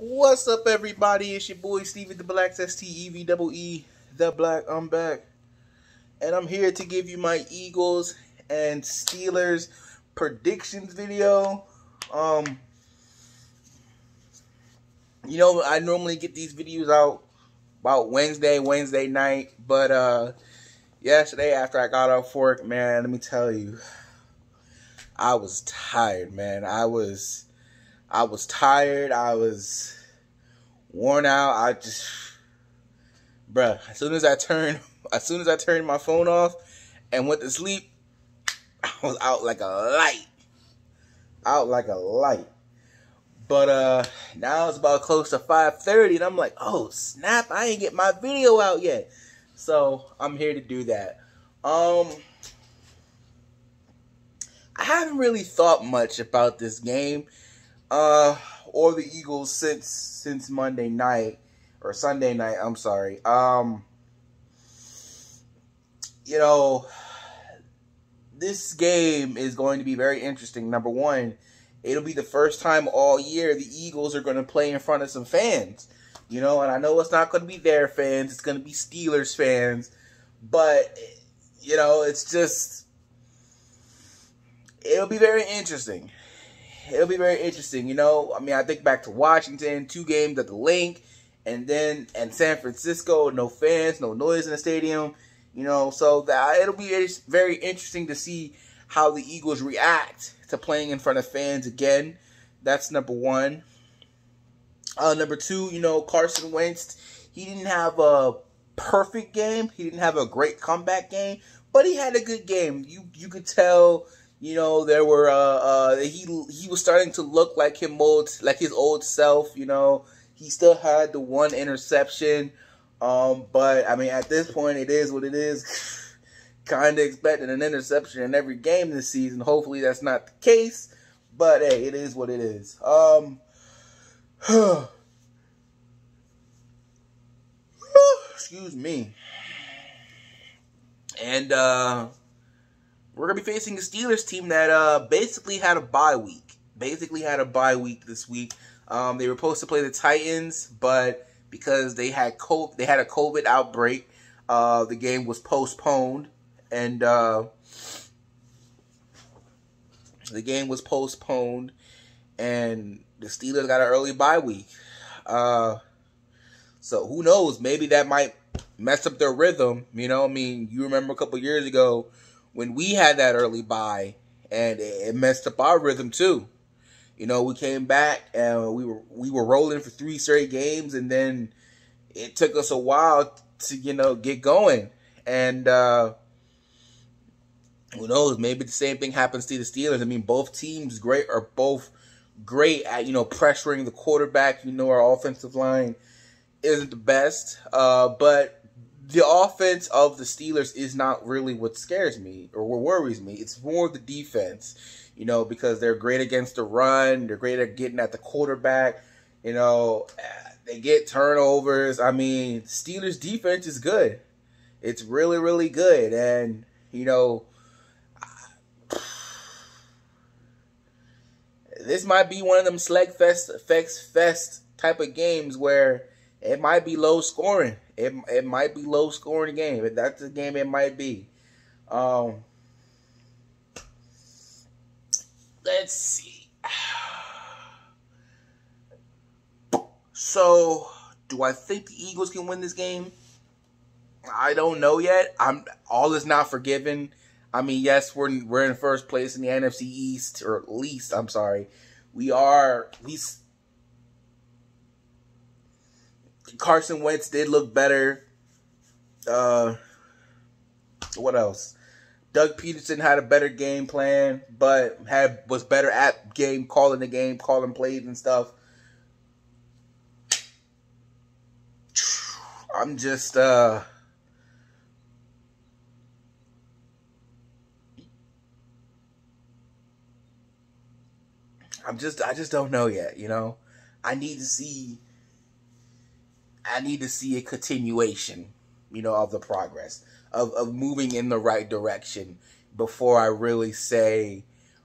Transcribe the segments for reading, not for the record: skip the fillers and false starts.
What's up, everybody? It's your boy Stevie the Black, STEVEE, the Black. I'm back, and I'm here to give you my Eagles and Steelers predictions video. Um, I normally get these videos out about Wednesday night, but yesterday after I got off work, man, let me tell you, I was tired, man. I was tired. I was worn out. Bruh, as soon as I turned my phone off and went to sleep, I was out like a light. But now it's about close to 5:30, and I'm like, oh snap, I ain't get my video out yet. So I'm here to do that. I haven't really thought much about this game, or the Eagles since Monday night or Sunday night. I'm sorry. This game is going to be very interesting. Number one, it'll be the first time all year the Eagles are going to play in front of some fans. And I know it's not going to be their fans. It's going to be Steelers fans. But, it's just, it'll be very interesting. I think back to Washington, 2 games at the Link, and San Francisco, no fans, no noise in the stadium. So it'll be very interesting to see how the Eagles react to playing in front of fans again. That's number one. Number two, Carson Wentz, he didn't have a perfect game. He didn't have a great comeback game, but he had a good game. You could tell, there were he was starting to look like his old self. He still had the 1 interception. But I mean, at this point, it is what it is. Kind of expecting an interception in every game this season. Hopefully, that's not the case. But hey, it is what it is. Excuse me. And we're gonna be facing a Steelers team that basically had a bye week. This week. They were supposed to play the Titans, but because they had a COVID outbreak, the game was postponed, and the Steelers got an early bye week. So who knows? Maybe that might mess up their rhythm. You remember a couple years ago when we had that early bye, and it messed up our rhythm too. We came back and we were rolling for 3 straight games, and then it took us a while to get going. And who knows? Maybe the same thing happens to the Steelers. I mean, both teams are both great at pressuring the quarterback. Our offensive line isn't the best, but the offense of the Steelers is not really what scares me or what worries me. It's more the defense. Because they're great against the run. They're great at getting at the quarterback. They get turnovers. I mean, Steelers defense is good. It's really, really good. And, this might be one of them fest type of games where it might be low scoring. It might be low scoring game. If that's the game, it might be. Let's see. So, do I think the Eagles can win this game? I don't know yet. All is not forgiven. I mean, yes, we're in first place in the NFC East, or at least, I'm sorry, we are. At least Carson Wentz did look better. What else? Doug Peterson had a better game plan, but was better at calling plays and stuff. I just don't know yet, I need to see a continuation, of the progress of moving in the right direction before I really say,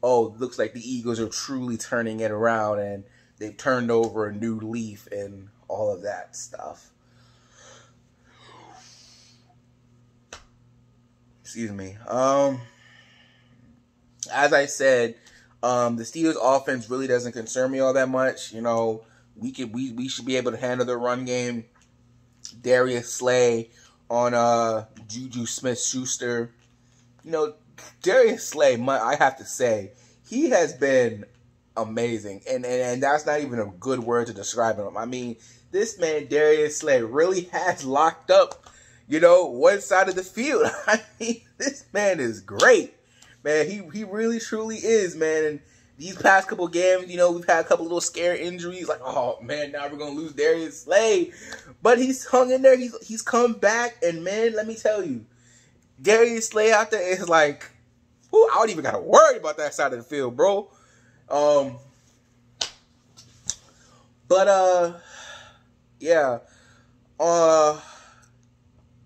oh, it looks like the Eagles are truly turning it around and they've turned over a new leaf and all of that stuff. Excuse me. As I said, the Steelers offense really doesn't concern me all that much. You know, we should be able to handle the run game. Darius Slay on Juju Smith-Schuster. You know, Darius Slay, I have to say, he has been amazing. And that's not even a good word to describe him. I mean, this man, Darius Slay, really has locked up, you know, one side of the field. I mean, this man is great. Man, he really, truly is, man. And these past couple games, you know, we've had a couple little scare injuries. Like, oh, man, now we're going to lose Darius Slay. But he's hung in there. He's come back. And, man, let me tell you, Darius Slay out there is like, ooh, I don't even got to worry about that side of the field, bro. Yeah.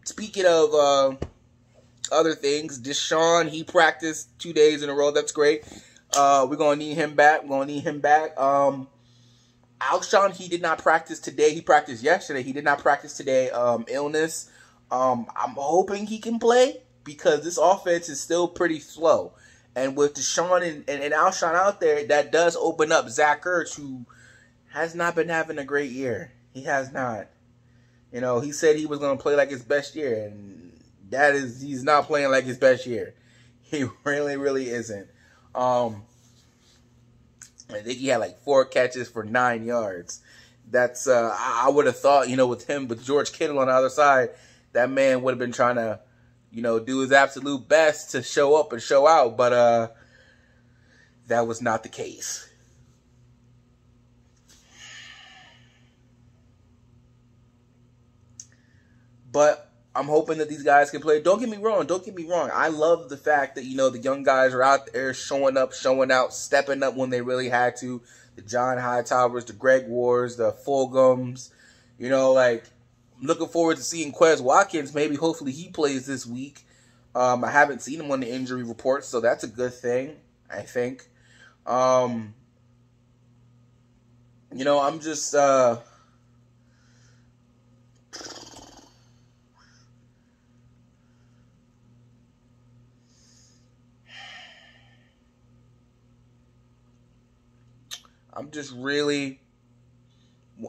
Speaking of other things, Deshaun, he practiced 2 days in a row. That's great. We're going to need him back. Alshon, he did not practice today. He practiced yesterday. He did not practice today. Illness. I'm hoping he can play because this offense is still pretty slow. And with Deshaun and Alshon out there, that does open up Zach Ertz, who has not been having a great year. He has not. You know, he said he was going to play like his best year, and he's not playing like his best year. He really, really isn't. I think he had like 4 catches for 9 yards. That's I would have thought, you know, with George Kittle on the other side, that man would have been trying to, you know, do his absolute best to show up and show out, but that was not the case. But I'm hoping that these guys can play. Don't get me wrong. I love the fact that, you know, the young guys are out there showing up, showing out, stepping up when they really had to. The John Hightowers, the Greg Wards, the Fulghams. You know, like, looking forward to seeing Quez Watkins. Maybe, hopefully, he plays this week. I haven't seen him on the injury report, so that's a good thing, I think. You know, I'm just...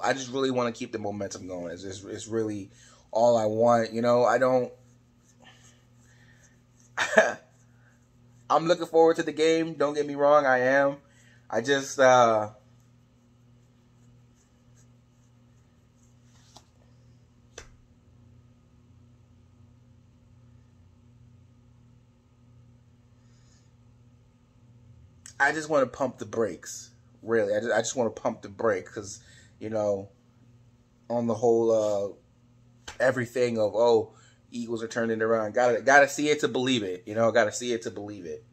I just really want to keep the momentum going. It's really all I want. You know, I'm looking forward to the game. Don't get me wrong, I am. I just, want to pump the brakes. Really, I just want to pump the brake because, you know, on the whole everything of, oh, Eagles are turning around. Gotta see it to believe it. You know, gotta see it to believe it.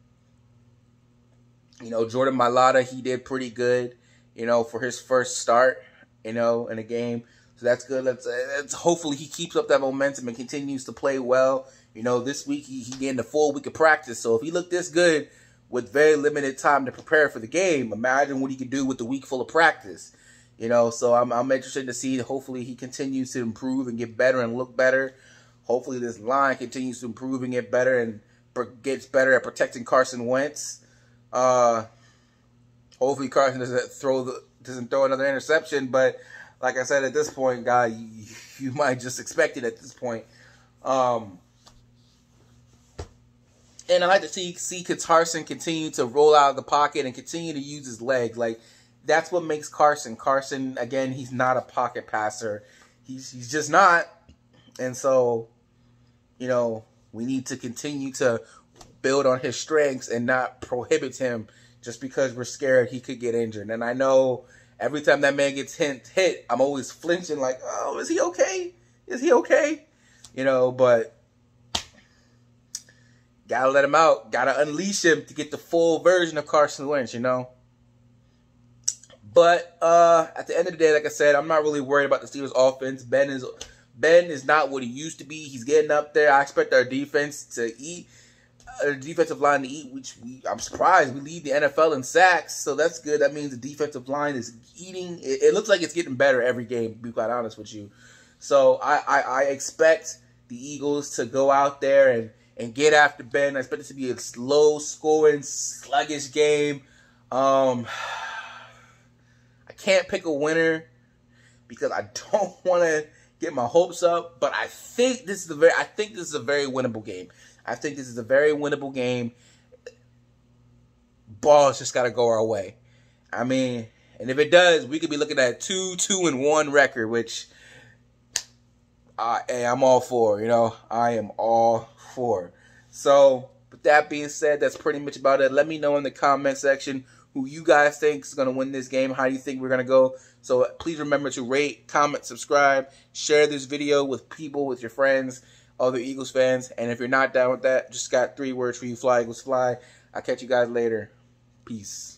You know, Jordan Mailata, he did pretty good, you know, for his first start, you know, in a game. So that's good. Let's hopefully he keeps up that momentum and continues to play well. You know, this week he gained a full week of practice. So if he looked this good with very limited time to prepare for the game, imagine what he could do with the week full of practice. You know, so I'm interested to see. Hopefully he continues to improve and get better and look better. Hopefully this line continues to improve and get better and gets better at protecting Carson Wentz. Hopefully Carson doesn't throw another interception. But like I said, at this point, guy, you might just expect it at this point. And I like to see Carson continue to roll out of the pocket and continue to use his legs. Like, that's what makes Carson. Carson, again, he's not a pocket passer. He's just not. And so, you know, we need to continue to build on his strengths and not prohibit him just because we're scared he could get injured. And I know every time that man gets hit, I'm always flinching like, oh, is he okay? Is he okay? You know, but gotta let him out. Gotta unleash him to get the full version of Carson Wentz, you know. But at the end of the day, like I said, I'm not really worried about the Steelers' offense. Ben is not what he used to be. He's getting up there. I expect our defense to eat defensive line to eat, I'm surprised. We lead the NFL in sacks, so that's good. That means the defensive line is eating. It looks like it's getting better every game, to be quite honest with you. So I expect the Eagles to go out there and get after Ben. I expect it to be a low-scoring, sluggish game. I can't pick a winner because I don't want to get my hopes up, but I think this is a very winnable game. I think this is a very winnable game. Ball's just got to go our way. I mean, and if it does, we could be looking at 2-2-1 record, which I'm all for. You know, I am all for. So, with that being said, that's pretty much about it. Let me know in the comment section who you guys think is going to win this game. How do you think we're going to go? So please remember to rate, comment, subscribe, share this video with people, with your friends, other Eagles fans. And if you're not down with that, just got 3 words for you. Fly, Eagles, fly. I'll catch you guys later. Peace.